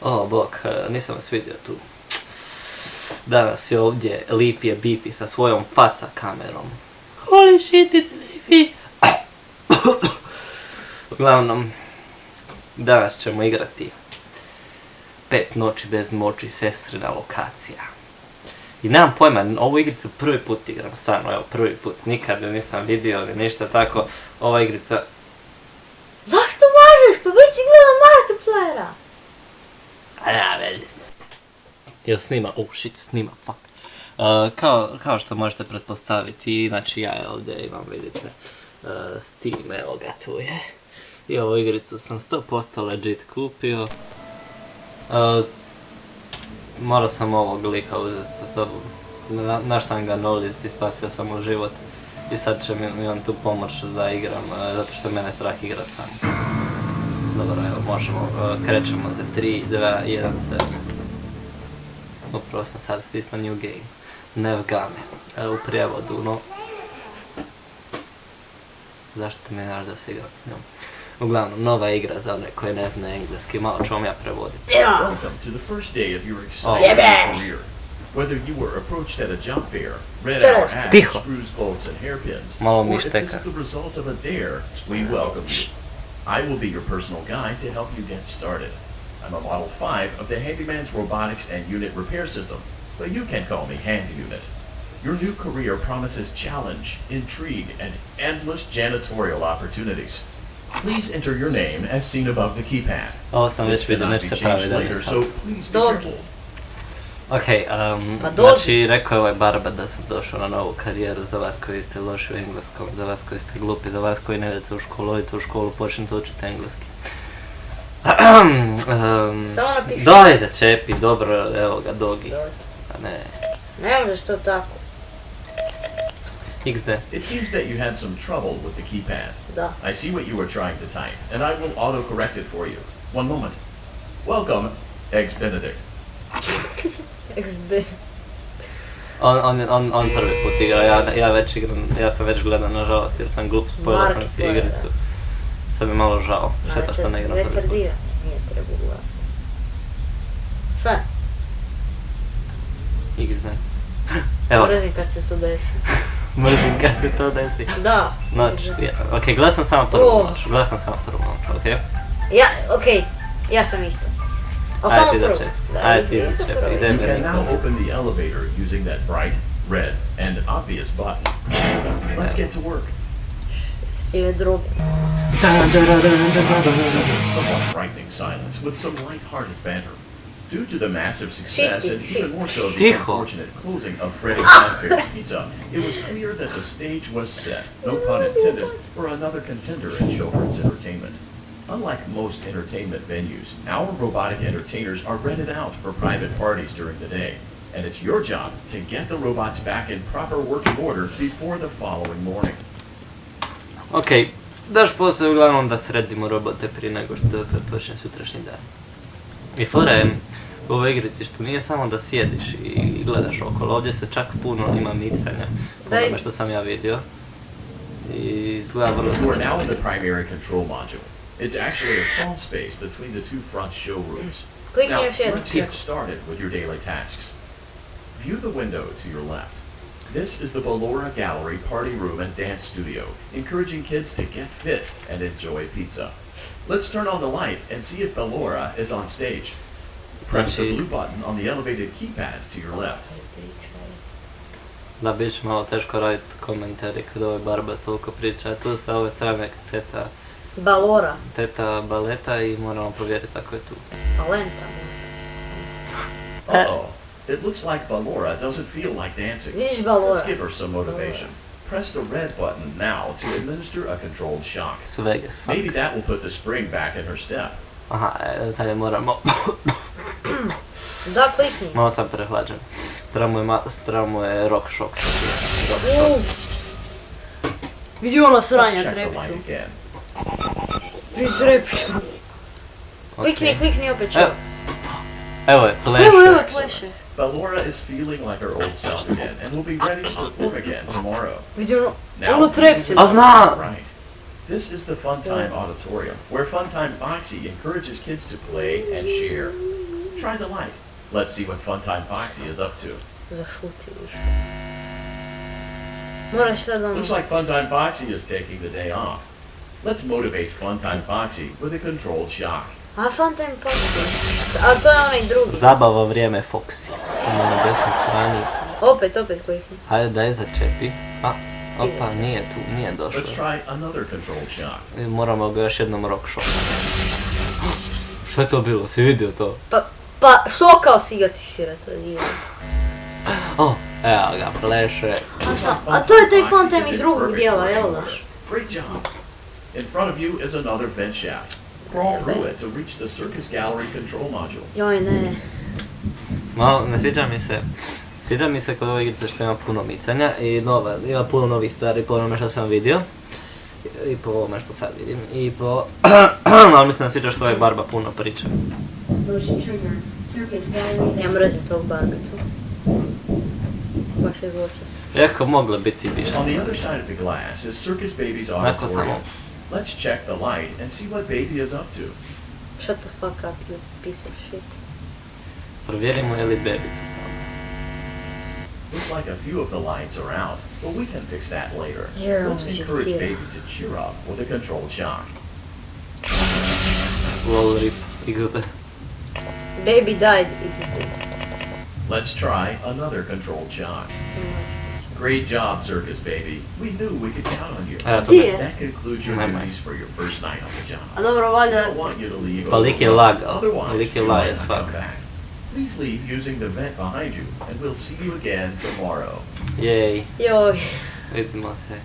O, bok, nisam vas vidio tu. Danas je ovdje Lipije Bifi sa svojom faca kamerom. Holy shit, it's Bifi! Uglavnom, danas ćemo igrati 5 noći bez moći, Sestrina lokacija. I nemam pojma, ovu igricu prvi put igram, stvarno, evo, prvi put. Nikad ju nisam vidio ili ništa tako. Ova igrica... Zašto važiš? Pa već si gledao Markiplera! A ja već. Jel snima? Oh shit, snima, fuck. Kao što možete pretpostaviti, znači ja ovdje imam, vidite, Steam, evo ga tu je. I ovu igricu sam 100% legit kupio. Morao sam ovog lika uzeti sa sobom. Naš sam ga na ulici, spasio sam mu život. I sad će mi on tu pomoć da igram, zato što je mene strah igrat sam. Dobro, evo, možemo, krećemo za 3, 2, 1, 7. Upravo sam sad stisno new game. Nevgame. U prijevodu, no... Zašto mi znaš da se igram s njom? Uglavnom, nova igra za one koje ne zna engleski, malo ću vam ja prevoditi. Welcome to the first day of your exciting career. Whether you were approached at a job fair, read our ads, screws, bolts, and hairpins, or if this is the result of a dare, we welcome you. I will be your personal guide to help you get started. I'm a Model 5 of the Handyman's Robotics and Unit Repair System, but you can call me Hand Unit. Your new career promises challenge, intrigue, and endless janitorial opportunities. Please enter your name as seen above the keypad. Ovo sam već vidio, neće se pravi da nisam. So please be careful. Okej, znači rekao je ovaj Barba da sam došao na novu karijeru za vas koji ste loši u engleskom, za vas koji ste glupi, za vas koji ne idete u školu, odite u školu, počnite učiti engleski. Daj začepi, dobro, evo ga, dogi. A ne. Ne možeš to tako. XD. It seems that you had some trouble with the keypad. Da. I see what you were trying to type, and I will auto-correct it for you. One moment. Welcome, xddd. XB. On prvi put igra, ja sam već gledao nažalost jer sam glup, spojila sam si igricu. Sad mi malo žao, šteta što ne igram prvi put. Retardira, nije trebalo. Sve. XD. Evo. Mrzim kad se to desi. Mrzim kad se to desi. Da. Noć, okej, gledao sam samo prvu noć, okej? Okej, ja sam isto. Ajde ti da čepi, You can now open the elevator using that bright, red, and obvious button. Let's get to work. Svije druge. Somewhat frightening silence with some light-hearted banter. Due to the massive success and even more so the unfortunate closing of Freddy Fazbear's Pizza, it was clear that the stage was set, no pun intended, for another contender in children's entertainment. Unlike most entertainment venues, our robotic entertainers are rented out for private parties during the day, and it's your job to get the robots back in proper working order before the following morning. Okej, daš posao uglavnom da sredimo robote prije nego što počne sutrašnji dan. I fora je u ovoj igrici što nije samo da sjediš i gledaš okolo, ovdje se čak puno ima micanja, po tome što sam ja vidio. I izgleda vrlo You are now in the primary control module. It's actually a crawl space between the two front showrooms. Now, let's get started with your daily tasks. View the window to your left. This is the Ballora Gallery party room and dance studio, encouraging kids to get fit and enjoy pizza. Let's turn on the light and see if Ballora is on stage. Press the blue button on the elevated keypad to your left. Da, bit će malo teško raditi komentari kad ovaj Barba toliko priča. Tu sa ove strane teta Balora. Teta baleta i moramo provjeriti ako je tu. Balenta. Uh-oh. It looks like Ballora doesn't feel like dancing. Vidiš Balora. Let's give her some motivation. Press the red button now to administer a controlled shock. Maybe that will put the spring back in her step. Aha, sad je moramo... Da, klikni. Malo sam prehlađen. Treba mu je rock shock. Vidi ono sranja trepiću. Vidi trepiću. Klikni opet čo. Evo je, pleše. Ballora is feeling like her old self again and will be ready to perform again tomorrow. Vidi ono trepiću. A zna! Right. This is the Funtime Auditorium, where Funtime Foxy encourages kids to play and share. Try the light. Let's see what Funtime Foxy is up to. Zašuti više. Moraš sad ono... Looks like Funtime Foxy is taking the day off. Let's motivate Funtime Foxy with a controlled shock. A Funtime Foxy? A to je onaj drugi. Zabava vrijeme Foxy. Ima na desnoj strani. Opet koji je. Hajde daj začepi. Opa, nije tu, nije došao. Let's try another controlled shock. Moramo ga još jednom rock shock. Što je to bilo? Si vidio to? Pa šokao si ga ti si rekao. Evo ga, pleše. A to je taj Funtime iz drugog dijela, jel da? Great job. In front of you is another vent shaft. Crawl through it to reach the circus gallery control module. Joj, ne. Malo, ne sviđa mi se. Sviđa mi se kod ove igrice što ima puno micanja i ima puno novih stvari po onome što sam vidio. I po ovome što sad vidim. I po... ali mislim da sviđa što ovaj Barba puno priča. Ja mrzim tog Barbicu. Baš je zločest. Iako moglo biti više. On the other side of the glass is Circus Baby's auditorium. Let's check the light and see what Baby is up to. Shut the fuck up, you piece of shit. Provjerimo je li bebica tamo. Looks like a few of the lights are out, but we can fix that later. Let's encourage Baby to cheer up with a controlled shock. Lol rip, xddd. Baby died, xddd. Let's try another controlled shock. Great job, Circus Baby. We knew we could count on you. That concludes your duties for your first night on the job. A dobro, I valjda... don't want you to leave Pa lik je lagao. Otherwise, Lik je you lag might as not fuck. come back. Please leave using the vent behind you, and we'll see you again tomorrow. Jej. Joj. Vidimo se.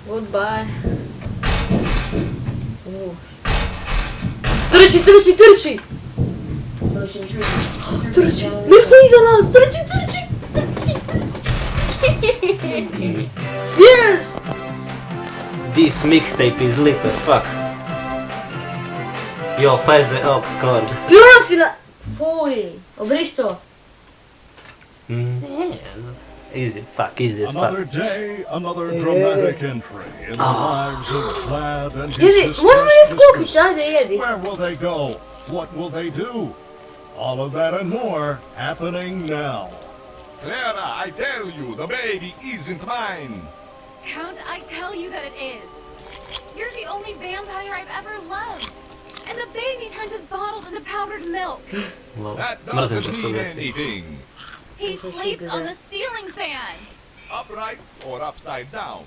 Goodbye. Trči! Trči! Nešto iza nas! Trči! Yes! This mixtape is lit as fuck. Jo, press the aux cord. Pljunuo si na... Fuj! Obriš to. Yes. Easy as fuck, easy as fuck. Another day, another dramatic entry in the lives of Vlad and his Jedi, možemo je skupiti, ajde jedi. Where will they go? What will they do? All of that and more happening now. Clara, I tell you, the baby isn't mine. Count, I tell you that it is. You're the only vampire I've ever loved. And the baby turns his bottles into powdered milk. Lol. That Mrzim doesn't da su mean desi. anything. He sleeps on the ceiling fan. Upright or upside down.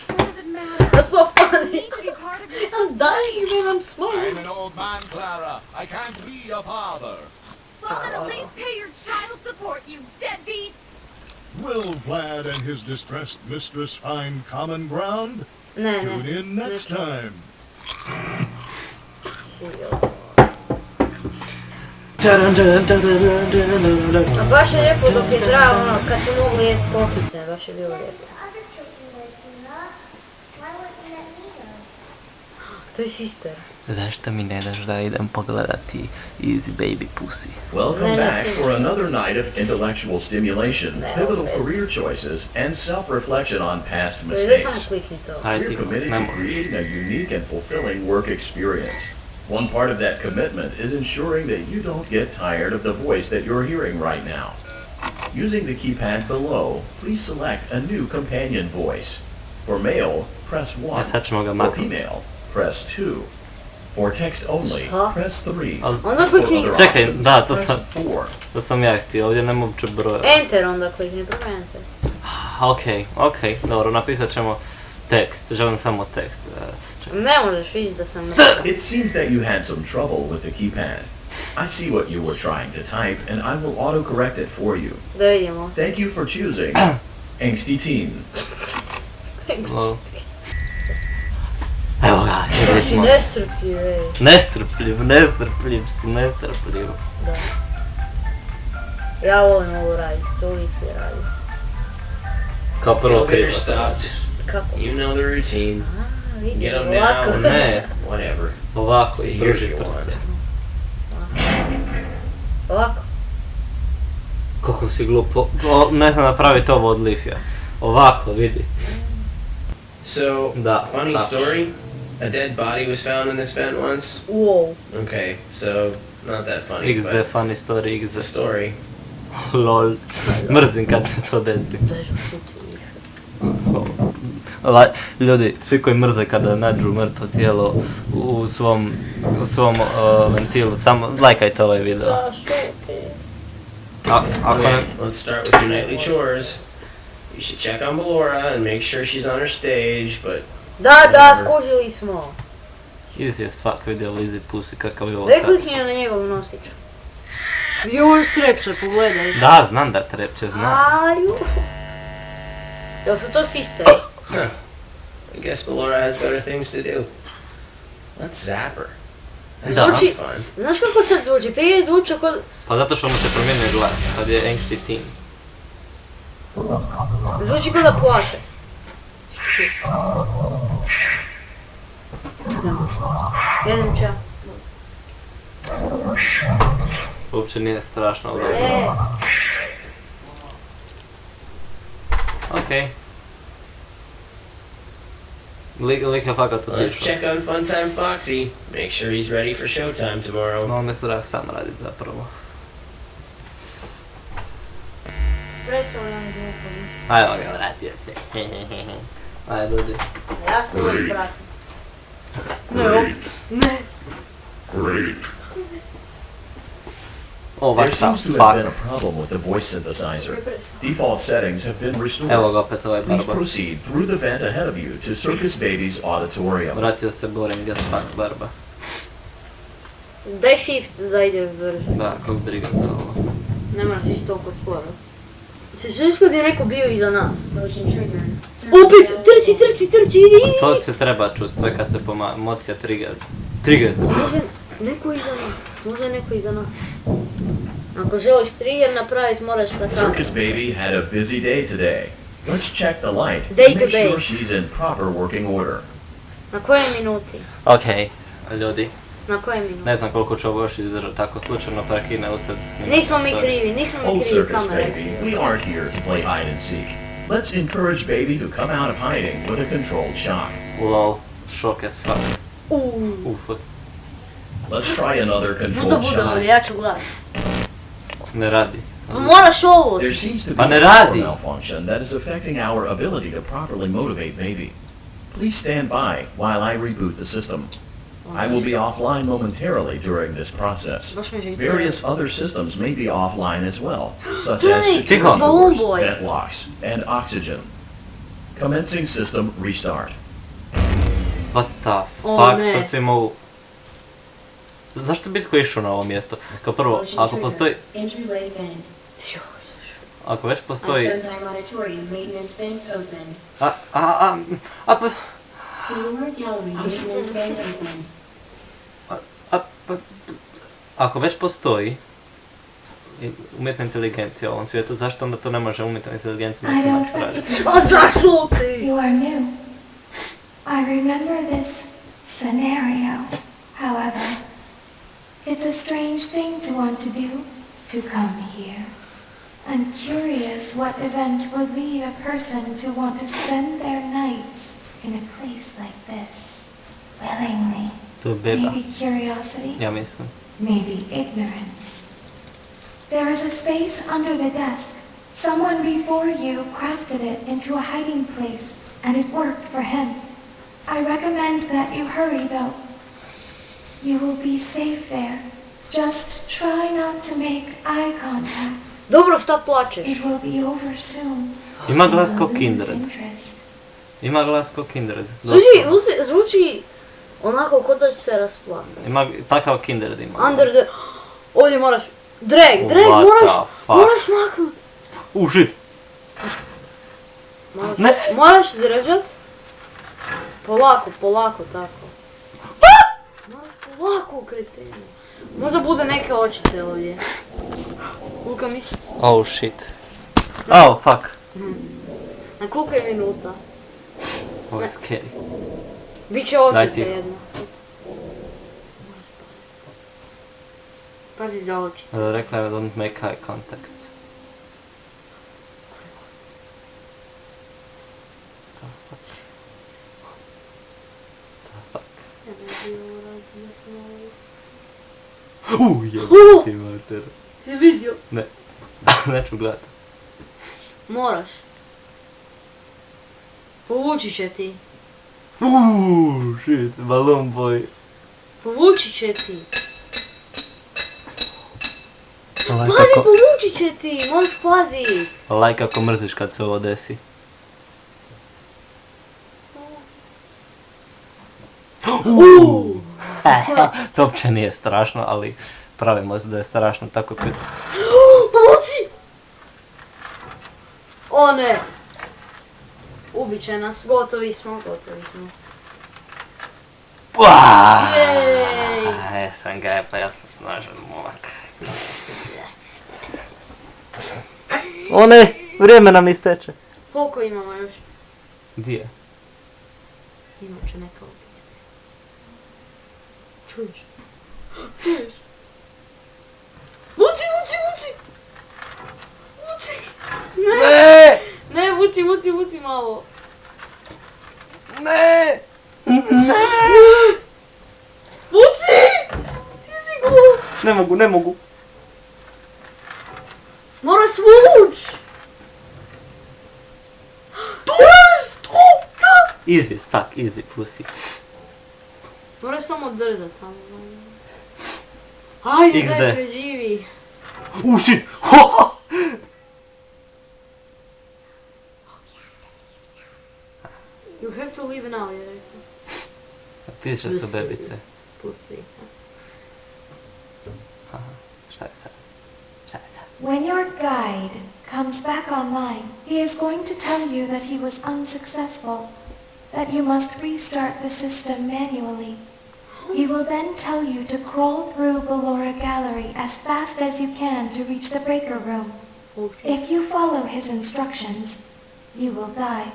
What does it matter? That's so I funny. need to be part of this. I'm dying when I'm I'm smiling. an old man, Clara. I can't be a father. Well, then at least pay your child support, you deadbeat. Will Vlad and his distressed mistress find common ground? Ne. Tune in next time. A baš je lijepo dok je zdravo, ono, kad su mogli jest pokice, baš je bilo lijepo. To je sister. Zašto mi ne daš da idem pogledati Easy Baby Pussy? Welcome back for another night of intellectual stimulation, pivotal career choices, and self-reflection on past mistakes. We're committed to creating a unique and fulfilling work experience. One part of that commitment is ensuring that you don't get tired of the voice that you're hearing right now. Using the keypad below, please select a new companion voice. For male, press 1. For female, press 2. For text only, press 3. Onda klikni. Čekaj, da, to 4. sam ja htio, ovdje nema uopće broja. Enter onda klikni, prvo enter. Okej, dobro, napisat ćemo tekst, želim samo tekst. Ne možeš vidjeti da sam... It seems that you had some trouble with the keypad. I see what you were trying to type, and I will autocorrect it for you. Da vidimo. Thank you for choosing Angsty Teen. Evo ga, Sad si nestrpljiv, ej. Nestrpljiv si. Da. Ja volim ovo raditi, to uvijek je radim. Kao prvo krivo. Kako? You know the routine. Vidim, Get 'em ovako. down. Ne, Whatever. ovako, Stay here ispruži if you want. prste. Ovako. Kako si glupo, ne znam napraviti ovo od Lifija. Ovako, vidi. So, Da, funny da. story. A dead body was found in this vent once? Wow. Okay, so not that funny, XD but funny story, it's a XD. story. Lol. Mrzim kad se to desi. Daj šuti više. Ljudi, svi koji mrze kada nađu mrtvo tijelo u svom ventilu, samo lajkajte ovaj video. Da, šuti. Ako ne... Let's start with your nightly chores. You should check on Ballora and make sure she's on her stage, but... Da, skužili smo. Easy as fuck video Lizzy Pussy, kakav je ovo Daj sad. klikni na njegov nosić. I ovo je strepče, pogledaj. Da, znam da trepće, znam. Aju. Jel su to sisteri? Huh. I guess Ballora has better things to do. Let's zap her. That Da. sounds Zvuči, fun. znaš kako sad zvuči? Prije zvuči kod... Pa zato što mu se promijenio glas, sad je angsty teen. Zvuči kod da plače. Jedem ča. Uopće nije strašno dobro. Okej. Lik je fakat Let's otišao. check on Funtime Foxy. Make sure he's ready for showtime tomorrow. No, me strah sam radit zapravo. Presoljam zvukom. Ajmo ga, vratio se. Ajde, dođi. Ja se uvijek vratim. Ne. Great. Oh, There what seems the to have been fuck. a problem with the voice synthesizer. Default settings have been Evo restored. ga opet ovaj Please barba. proceed through the vent ahead of you to Circus Baby's auditorium. Vratio se boring as fuck barba. Daj shift da ide brže. Da, kog briga za ovo. Ne moraš ići toliko sporo. Se želiš kad je neko bio iza nas? Motion trigger. Opet! Trči! To se treba čut, to je kad se emocija trigger. Može neko iza nas. Možda je neko iza nas. Ako želiš trigger napraviti, moraš na kameru. Circus Baby had a busy day today. Let's check the light Day and to make day. sure she's in proper working order. Na kojoj minuti? Okej, ljudi. Na kojoj minuti? Ne znam koliko će ovo još izdržati, tako slučajno prekine usred snimanja. Nismo mi krivi Oh, Circus kamera. Baby, we aren't here to play hide and seek. Let's encourage Baby to come out of hiding with a controlled shock. Lol, šok as fuck. Uf, Let's try another Možda controlled bude shot. ovdje, ja ću gledat. ne radi. Moraš ovo. There seems to be Pa a ne power radi. malfunction that is affecting our ability to properly motivate Baby. Please stand by while I reboot the system. I will be offline momentarily during this process. Baš me živi Various other systems may be offline as well, such Gledaj, as security Tiho. doors, Balloon boy. vent locks, and oxygen. Commencing system restart. What the O, fuck, ne. sad svi mogu... Zašto bi tko išao na ovo mjesto? Kao prvo, Motion ako trigger. postoji... Entryway vent. Ako već postoji... Funtime auditorium maintenance vent open. Pa... Ballora gallery maintenance vent open. Ako već postoji umjetna inteligencija u ovom svijetu, zašto onda to ne može umjetna inteligencija I nešto don't nas raditi? A zašto ti? You are new. I remember this scenario. However, it's a strange thing to want to do, to come here. I'm curious what events would lead a person to want to spend their nights in a place like this, willingly. To je beba, Maybe curiosity, ja mislim. maybe ignorance. There is a space under the desk. Someone before you crafted it into a hiding place, and it worked for him. I recommend that you hurry, though. You will be safe there. Just try not to make eye contact. Dobro, šta plačeš? It will be over soon. Ima glas You ko will lose Kindred. interest. Ima glas ko Kindred. Zvuči onako kod da će se rasplati. Ima takav Kindred ima. Under the... Ovdje moraš... Drag, What moraš... the fuck? Moraš maknut. Shit! Ne! Moraš držat. Polako, tako. Moraš polako, kretenu. Možda bude neke očice ovdje. Luka misli... Oh shit. Oh fuck. Na koliko je minuta? Ovo je scary. Biće Daj očice ti. jedna. Pazi za oči. Rekla je don't make eye contact. The fuck? Jebati mater. Si vidio? Ne. Neću gledat. Moraš. Povući će ti. Shit, balon boy. Povući će ti. Laj Pazi, povući će ti, moraš pazit. Laj kako mrziš kad se ovo desi. To uopće nije strašno, ali pravimo se da je strašno tako pit. Povuci! O ne! Ubit će nas, gotovi smo. Jej! Sam ga je, pa ja sam snažan momak. O ne, vrijeme nam isteče. Koliko imamo još? Gdje? Imat će neka opica. Čuješ? Vuci! Ne! Ne, vuci malo. Ne! Vuci! Ti si go! Ne mogu. Moraš vuć! Easy, fuck, easy, pussy. Moraš samo držat tamo. Ajde, XD. daj preživi. Shit! You have to leave now, je rekao. Piše su bebice. Pussy. Šta je sad? When your guide comes back online, he is going to tell you that he was unsuccessful, that you must restart the system manually. He will then tell you to crawl through Ballora Gallery as fast as you can to reach the breaker room. Okay. If you follow his instructions, you will die.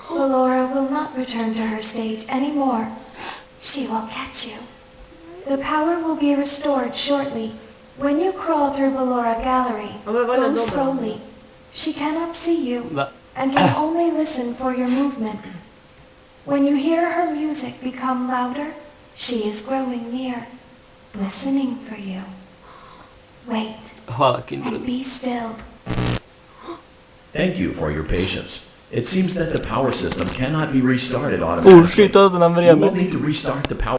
Ballora will not return to her state anymore. She will catch you. The power will be restored shortly. When you crawl through Ballora Gallery, go slowly. She cannot see you and can only listen for your movement. When you hear her music become louder, she is growing near, listening for you. Wait and be still. Thank you for your patience. It seems that the power system cannot be restarted automatically. Shit, odda nam vrijeme. You will need to restart the power